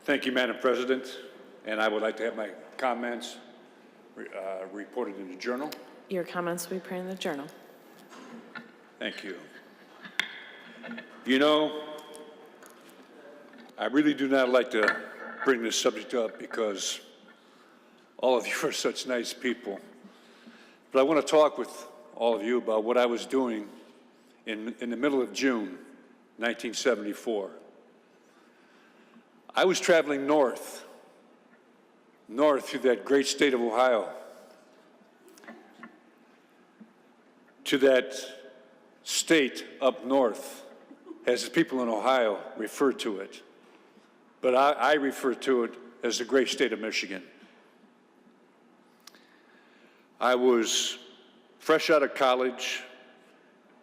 Thank you, Madam President. And I would like to have my comments reported in the Journal. Your comments will be printed in the Journal. Thank you. You know, I really do not like to bring this subject up because all of you are such nice people. But I want to talk with all of you about what I was doing in the middle of June, 1974. I was traveling north through that great state of Ohio, to that state up north, as the people in Ohio refer to it. But I refer to it as the great state of Michigan. I was fresh out of college,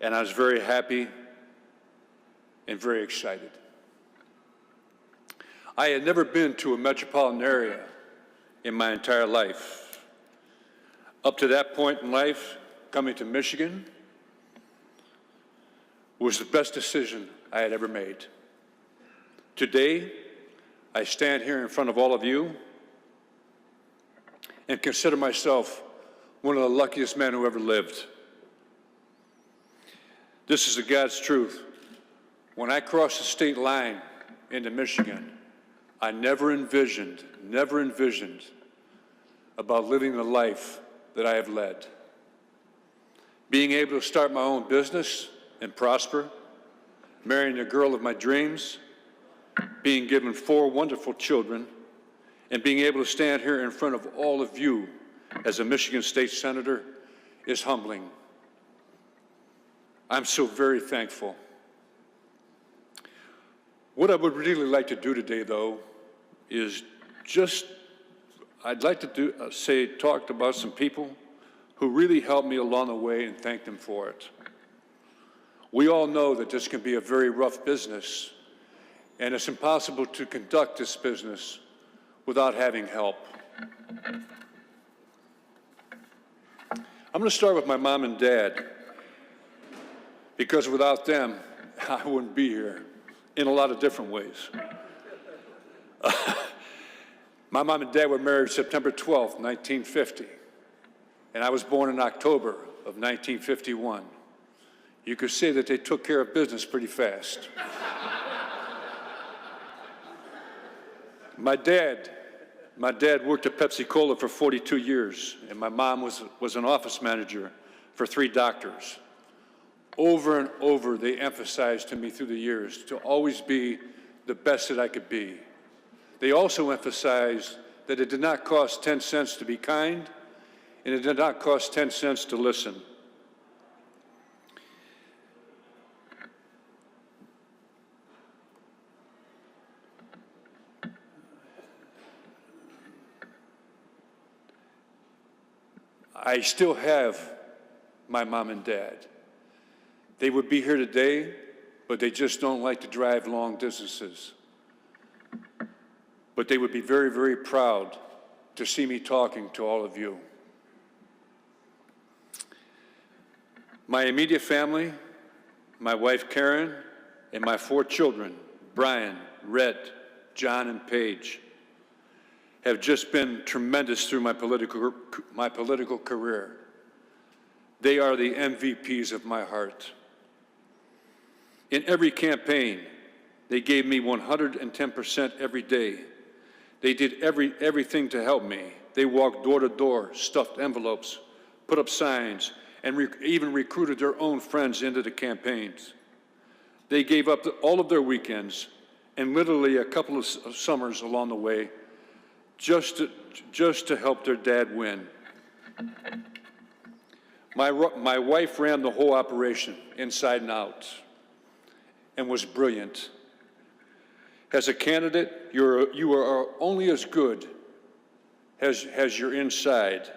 and I was very happy and very excited. I had never been to a metropolitan area in my entire life. Up to that point in life, coming to Michigan was the best decision I had ever made. Today, I stand here in front of all of you and consider myself one of the luckiest men who ever lived. This is the God's truth. When I crossed the state line into Michigan, I never envisioned about living the life that I have led. Being able to start my own business and prosper, marrying the girl of my dreams, being given 4 wonderful children, and being able to stand here in front of all of you as a Michigan State Senator is humbling. I'm so very thankful. What I would really like to do today, though, is I'd like to talk about some people who really helped me along the way and thank them for it. We all know that this can be a very rough business, and it's impossible to conduct this business without having help. I'm going to start with my mom and dad, because without them, I wouldn't be here in a lot of different ways. My mom and dad were married September 12th, 1950, and I was born in October of 1951. You could say that they took care of business pretty fast. My dad worked at Pepsi-Cola for 42 years, and my mom was an office manager for 3 doctors. Over and over, they emphasized to me through the years to always be the best that I could be. They also emphasized that it did not cost 10 cents to be kind, and it did not cost 10 cents to listen. I still have my mom and dad. They would be here today, but they just don't like to drive long distances. But they would be very, very proud to see me talking to all of you. My immediate family, my wife Karen, and my 4 children, Brian, Rhett, John, and Paige, have just been tremendous through my political career. They are the MVPs of my heart. In every campaign, they gave me 110% every day. They did everything to help me. They walked door to door, stuffed envelopes, put up signs, and even recruited their own friends into the campaigns. They gave up all of their weekends and literally a couple of summers along the way just to help their dad win. My wife ran the whole operation inside and out and was brilliant. As a candidate, you are only as good as your inside.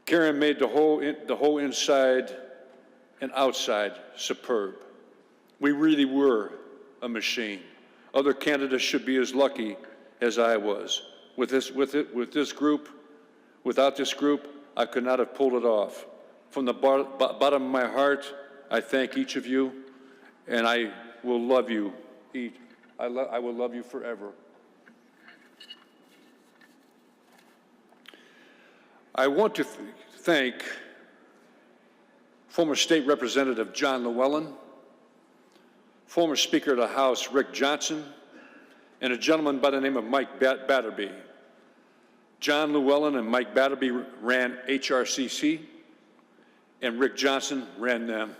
Karen made the whole inside and outside superb. We really were a machine. Other candidates should be as lucky as I was. With this group, without this group, I could not have pulled it off. From the bottom of my heart, I thank each of you, and I will love you I will love you forever. I want to thank former State Representative John Llewellyn, former Speaker of the House Rick Johnson, and a gentleman by the name of Mike Batterby. John Llewellyn and Mike Batterby ran HRCC, and Rick Johnson ran them.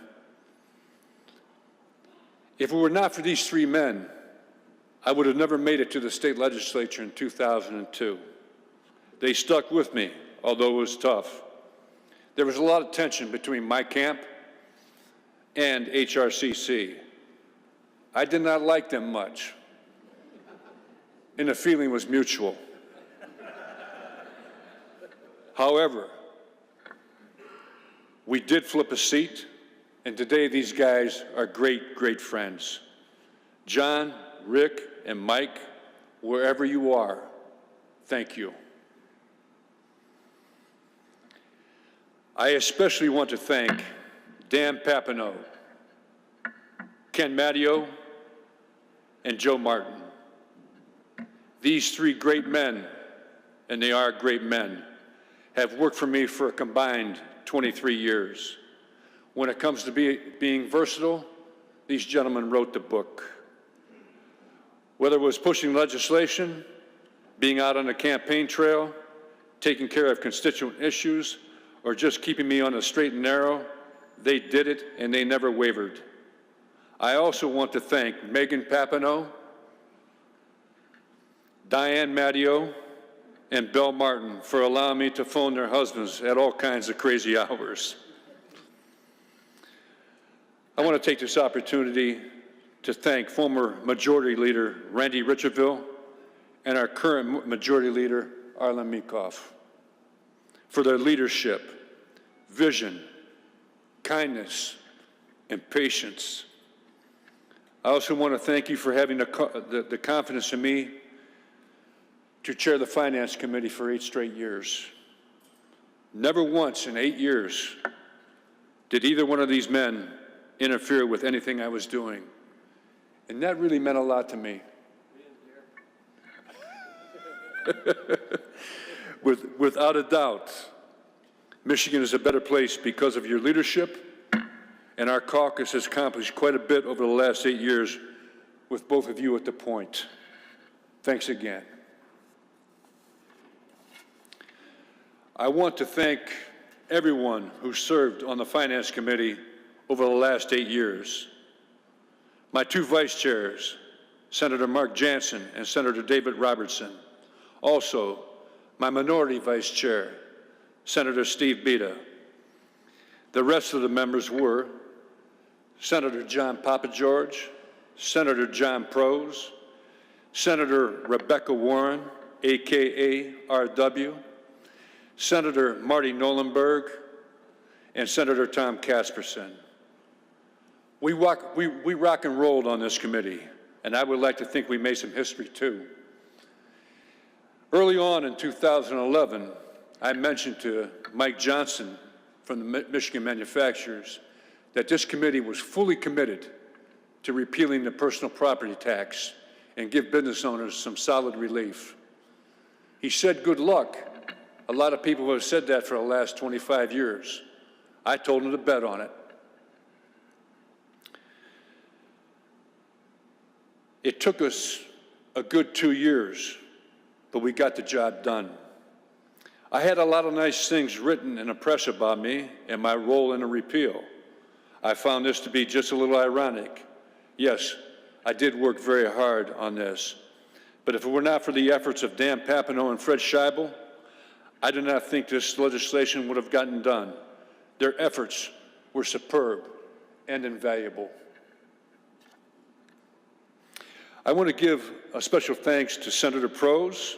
If it were not for these three men, I would have never made it to the state legislature in 2002. They stuck with me, although it was tough. There was a lot of tension between my camp and HRCC. I did not like them much, and the feeling was mutual. However, we did flip a seat, and today these guys are great, great friends. John, Rick, and Mike, wherever you are, thank you. I especially want to thank Dan Papineau, Ken Matteo, and Joe Martin. These three great men, and they are great men, have worked for me for a combined 23 years. When it comes to being versatile, these gentlemen wrote the book. Whether it was pushing legislation, being out on the campaign trail, taking care of constituent issues, or just keeping me on the straight and narrow, they did it and they never wavered. I also want to thank Megan Papineau, Diane Matteo, and Belle Martin for allowing me to phone their husbands at all kinds of crazy hours. I want to take this opportunity to thank former Majority Leader Randy Richardville and our current Majority Leader Arlen Meekoff for their leadership, vision, kindness, and patience. I also want to thank you for having the confidence in me to chair the Finance Committee for 8 straight years. Never once in 8 years did either one of these men interfere with anything I was doing. And that really meant a lot to me. Without a doubt, Michigan is a better place because of your leadership, and our caucus has accomplished quite a bit over the last 8 years with both of you at the point. Thanks again. I want to thank everyone who served on the Finance Committee over the last 8 years. My 2 vice chairs, Senator Mark Jansen and Senator David Robertson. Also, my minority vice chair, Senator Steve Beda. The rest of the members were Senator John Papageorge, Senator John Prose, Senator Rebecca Warren, AKA RW, Senator Marty Nolenberg, and Senator Tom Casperson. We rock and rolled on this committee, and I would like to think we made some history too. Early on in 2011, I mentioned to Mike Johnson from the Michigan Manufacturers that this committee was fully committed to repealing the personal property tax and give business owners some solid relief. He said, good luck. A lot of people have said that for the last 25 years. I told him to bet on it. It took us a good 2 years, but we got the job done. I had a lot of nice things written in the press about me and my role in a repeal. I found this to be just a little ironic. Yes, I did work very hard on this, but if it were not for the efforts of Dan Papineau and Fred Scheibel, I do not think this legislation would have gotten done. Their efforts were superb and invaluable. I want to give a special thanks to Senator Prose,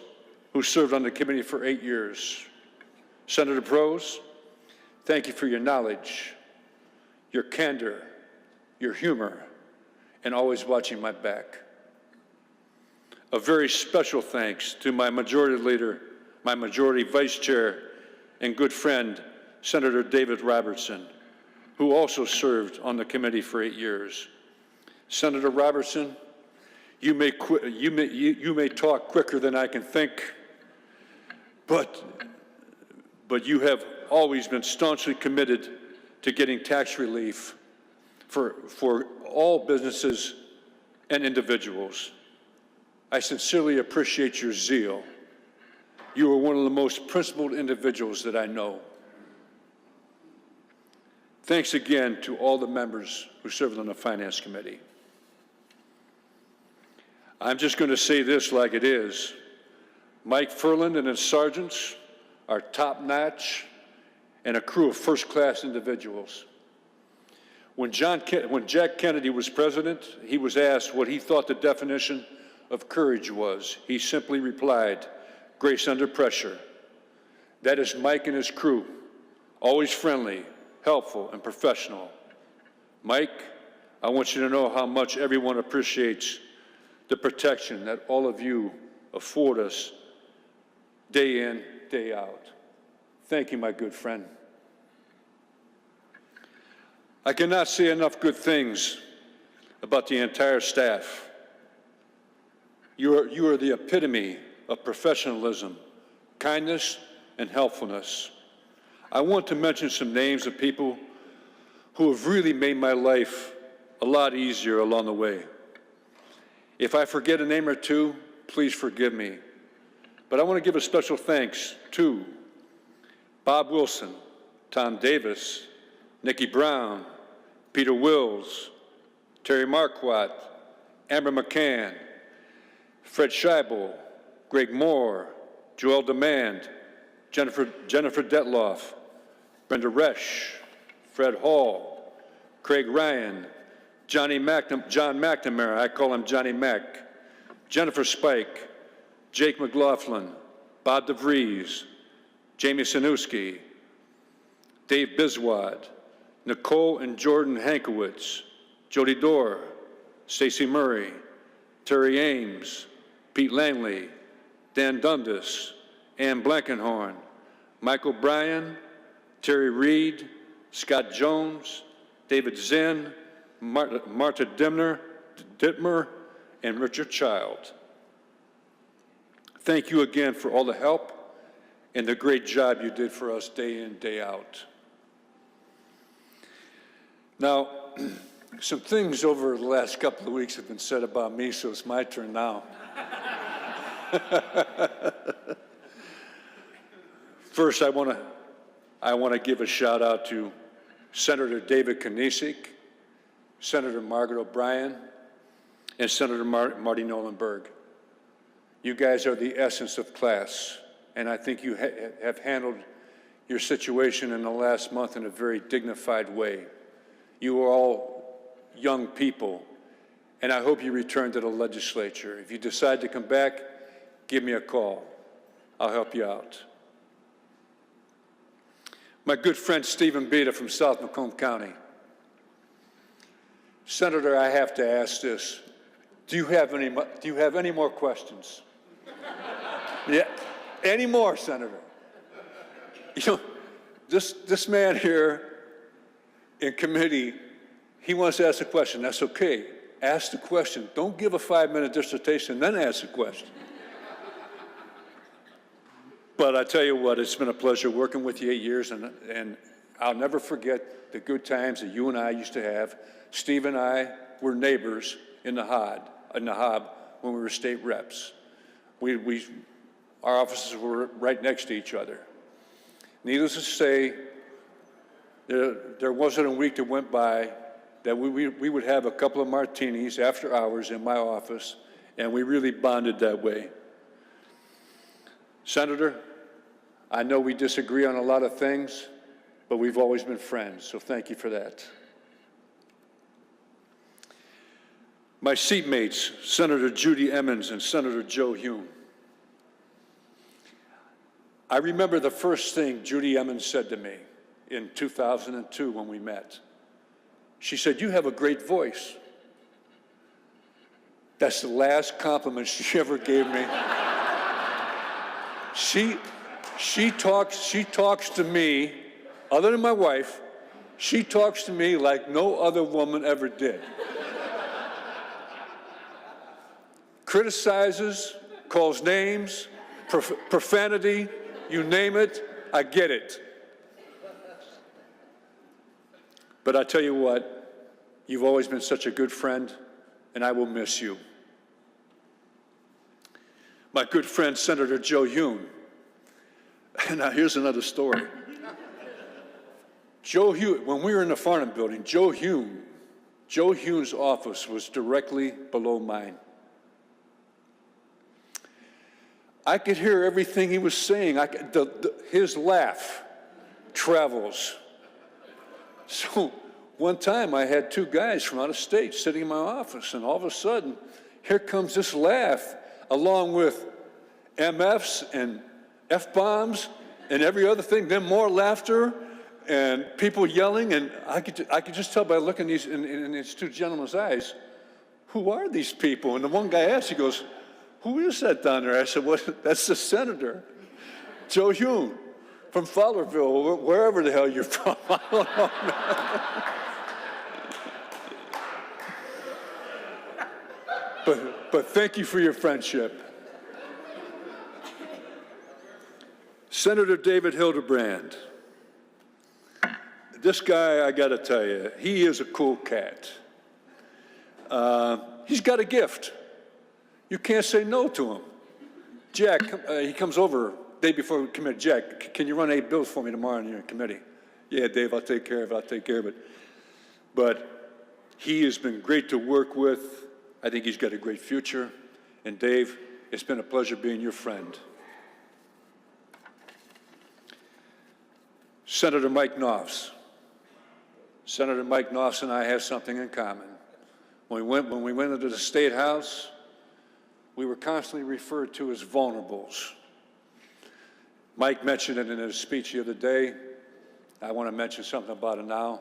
who served on the committee for 8 years. Senator Prose, thank you for your knowledge, your candor, your humor, and always watching my back. A very special thanks to my majority leader, my majority vice chair, and good friend, Senator David Robertson, who also served on the committee for 8 years. Senator Robertson, You may talk quicker than I can think, but you have always been staunchly committed to getting tax relief for all businesses and individuals. I sincerely appreciate your zeal. You are one of the most principled individuals that I know. Thanks again to all the members who served on the Finance Committee. I'm just going to say this like it is. Mike Furland and his sergeants are top-notch and a crew of first-class individuals. When Jack Kennedy was president, he was asked what he thought the definition of courage was. He simply replied, "Grace under pressure." That is Mike and his crew, always friendly, helpful, and professional. Mike, I want you to know how much everyone appreciates the protection that all of you afford us day in, day out. Thank you, my good friend. I cannot say enough good things about the entire staff. You are the epitome of professionalism, kindness, and helpfulness. I want to mention some names of people who have really made my life a lot easier along the way. If I forget a name or two, please forgive me. But I want to give a special thanks to Bob Wilson, Tom Davis, Nikki Brown, Peter Wills, Terry Marquardt, Amber McCann, Fred Scheibel, Greg Moore, Joel Demand, Jennifer Detloff, Brenda Resch, Fred Hall, Craig Ryan, John McNamara, I call him Johnny Mac, Jennifer Spike, Jake McLaughlin, Bob DeVries, Jamie Sanuski, Dave Biswad, Nicole and Jordan Hankowitz, Jody Dorr, Stacy Murray, Terry Ames, Pete Langley, Dan Dundas, Ann Blankenhorn, Michael Bryan, Terry Reed, Scott Jones, David Zinn, Marta Dittmer, and Richard Child. Thank you again for all the help and the great job you did for us day in, day out. Now, some things over the last couple of weeks have been said about me, so it's my turn now. First, I want to give a shout out to Senator David Knisik, Senator Margaret O'Brien, and Senator Marty Nolenberg. You guys are the essence of class, and I think you have handled your situation in the last month in a very dignified way. You are all young people, and I hope you return to the legislature. If you decide to come back, give me a call. I'll help you out. My good friend Stephen Beta from South Macomb County. Senator, I have to ask this. Do you have any more questions? Yeah, any more, Senator? You know, this man here in committee, he wants to ask a question. That's okay. Ask the question. Don't give a 5-minute dissertation, then ask the question. But I tell you what, it's been a pleasure working with you 8 years, and I'll never forget the good times that you and I used to have. Steve and I were neighbors in the Hob when we were state reps. Our offices were right next to each other. Needless to say, there wasn't a week that went by that we would have a couple of martinis after hours in my office, and we really bonded that way. Senator, I know we disagree on a lot of things, but we've always been friends, so thank you for that. My seatmates, Senator Judy Emmons and Senator Joe Hume. I remember the first thing Judy Emmons said to me in 2002 when we met. She said, "You have a great voice." That's the last compliment she ever gave me. She talks to me, other than my wife, she talks to me like no other woman ever did. criticizes, calls names, profanity, you name it, I get it. But I tell you what, you've always been such a good friend, and I will miss you. My good friend, Senator Joe Hune. Now, here's another story. Joe Hune, when we were in the Farnham building, Joe Hune's office was directly below mine. I could hear everything he was saying. His laugh travels. So one time I had two guys from out of state sitting in my office, and all of a sudden, here comes this laugh, along with MFs and F-bombs and every other thing, then more laughter and people yelling, and I could just tell by looking in these two gentlemen's eyes, who are these people? And the one guy asked, he goes, who is that down there? I said, well, that's the senator, Joe Hune, from Fowlerville, wherever the hell you're from. I don't know, man. But thank you for your friendship. Senator David Hildebrand. This guy, I got to tell you, he is a cool cat. He's got a gift. You can't say no to him. Jack, he comes over day before we commit. Jack, can you run 8 bills for me tomorrow in your committee? Yeah, Dave, I'll take care of it. But he has been great to work with. I think he's got a great future. And Dave, it's been a pleasure being your friend. Senator Mike Knopfs. Senator Mike Knopfs and I have something in common. When we went into the State House, we were constantly referred to as vulnerables. Mike mentioned it in his speech the other day. I want to mention something about it now.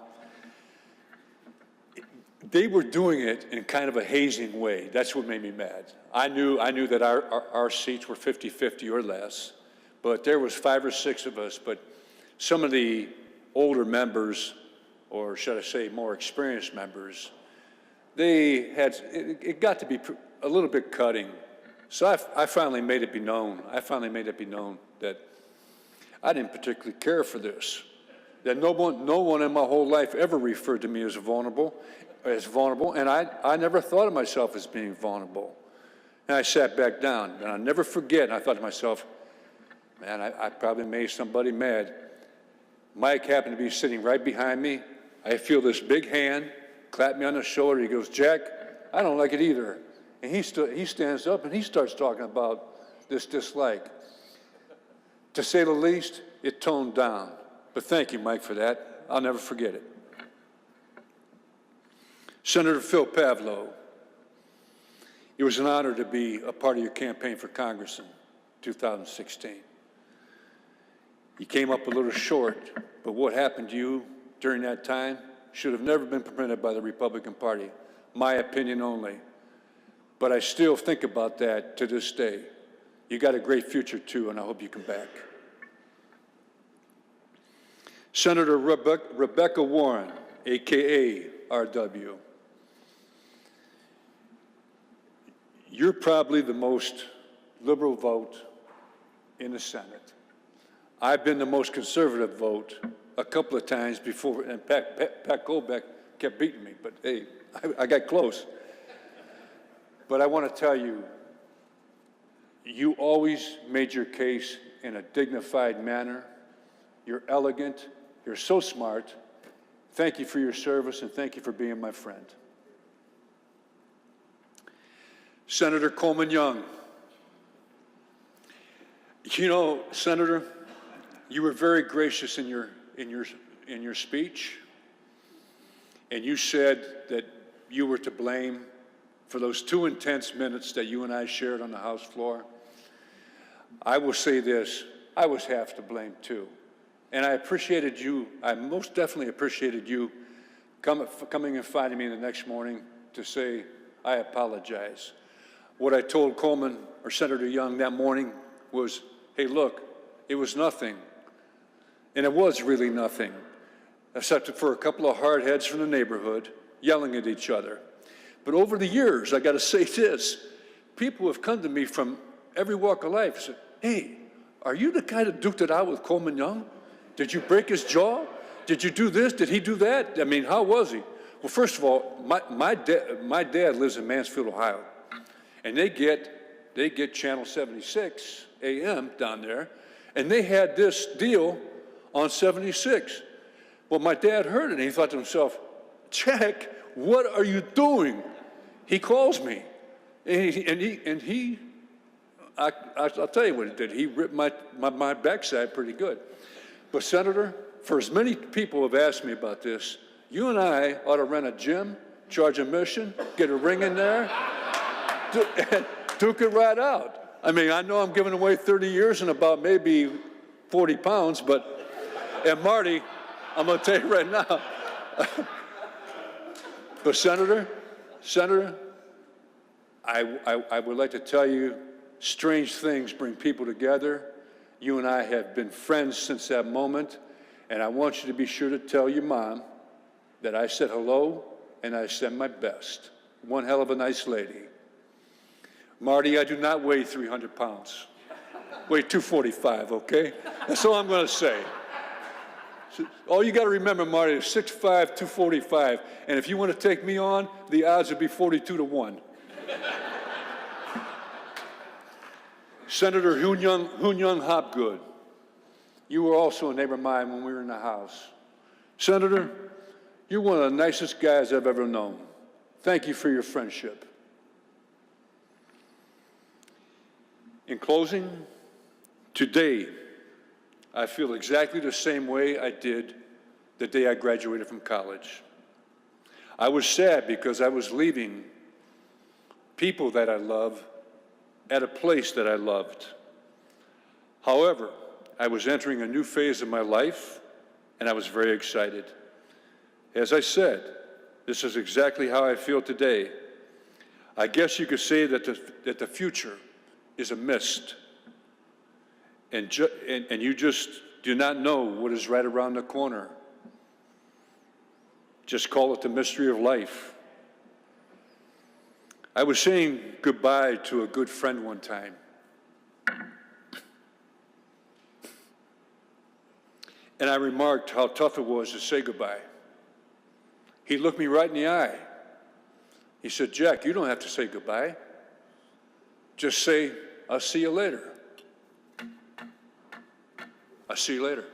They were doing it in kind of a hazing way. That's what made me mad. I knew that our seats were 50-50 or less, but there was 5 or 6 of us. But some of the older members, or should I say more experienced members, it got to be a little bit cutting. So I finally made it be known. That I didn't particularly care for this. That no one in my whole life ever referred to me as vulnerable, and I never thought of myself as being vulnerable. And I sat back down, and I'll never forget, and I thought to myself, man, I probably made somebody mad. Mike happened to be sitting right behind me. I feel this big hand clap me on the shoulder. He goes, Jack, I don't like it either. And he stands up and he starts talking about this dislike. To say the least, it toned down. But thank you, Mike, for that. I'll never forget it. Senator Phil Pavlo, it was an honor to be a part of your campaign for Congress in 2016. You came up a little short, but what happened to you during that time should have never been permitted by the Republican Party. My opinion only. But I still think about that to this day. You got a great future too, and I hope you come back. Senator Rebecca Warren, AKA RW. You're probably the most liberal vote in the Senate. I've been the most conservative vote a couple of times before, and Pat Colbeck kept beating me, but hey, I got close. But I want to tell you, you always made your case in a dignified manner. You're elegant. You're so smart. Thank you for your service, and thank you for being my friend. Senator Coleman Young. You know, Senator, you were very gracious in your speech, and you said that you were to blame for those 2 intense minutes that you and I shared on the House floor. I will say this, I was half to blame too. And I appreciated you, I most definitely appreciated you coming and finding me the next morning to say, I apologize. What I told Coleman, or Senator Young that morning was, hey, look, it was nothing. And it was really nothing, except for a couple of hard heads from the neighborhood yelling at each other. But over the years, I got to say this, people have come to me from every walk of life and said, hey, are you the guy that duked it out with Coleman Young? Did you break his jaw? Did you do this? Did he do that? I mean, how was he? Well, first of all, my dad lives in Mansfield, Ohio, and they get Channel 76 AM down there, and they had this deal on 76. Well, my dad heard it, and he thought to himself, Jack, what are you doing? He calls me, I'll tell you what he did. He ripped my backside pretty good. But Senator, for as many people have asked me about this, you and I ought to rent a gym, charge admission, get a ring in there, and duke it right out. I mean, I know I'm giving away 30 years and about maybe 40 pounds, and Marty, I'm going to tell you right now. But Senator, I would like to tell you, strange things bring people together. You and I have been friends since that moment, and I want you to be sure to tell your mom that I said hello and I send my best. One hell of a nice lady. Marty, I do not weigh 300 pounds. Weigh 245, okay? That's all I'm going to say. So all you got to remember, Marty, is 6'5", 245, and if you want to take me on, the odds would be 42-1. Senator Hoon Young Hopgood, you were also a neighbor of mine when we were in the House. Senator, you're one of the nicest guys I've ever known. Thank you for your friendship. In closing, today, I feel exactly the same way I did the day I graduated from college. I was sad because I was leaving people that I love at a place that I loved. However, I was entering a new phase of my life, and I was very excited. As I said, this is exactly how I feel today. I guess you could say that the future is a mist, and you just do not know what is right around the corner. Just call it the mystery of life. I was saying goodbye to a good friend one time. And I remarked how tough it was to say goodbye. He looked me right in the eye. He said, Jack, you don't have to say goodbye. Just say, I'll see you later. I'll see you later.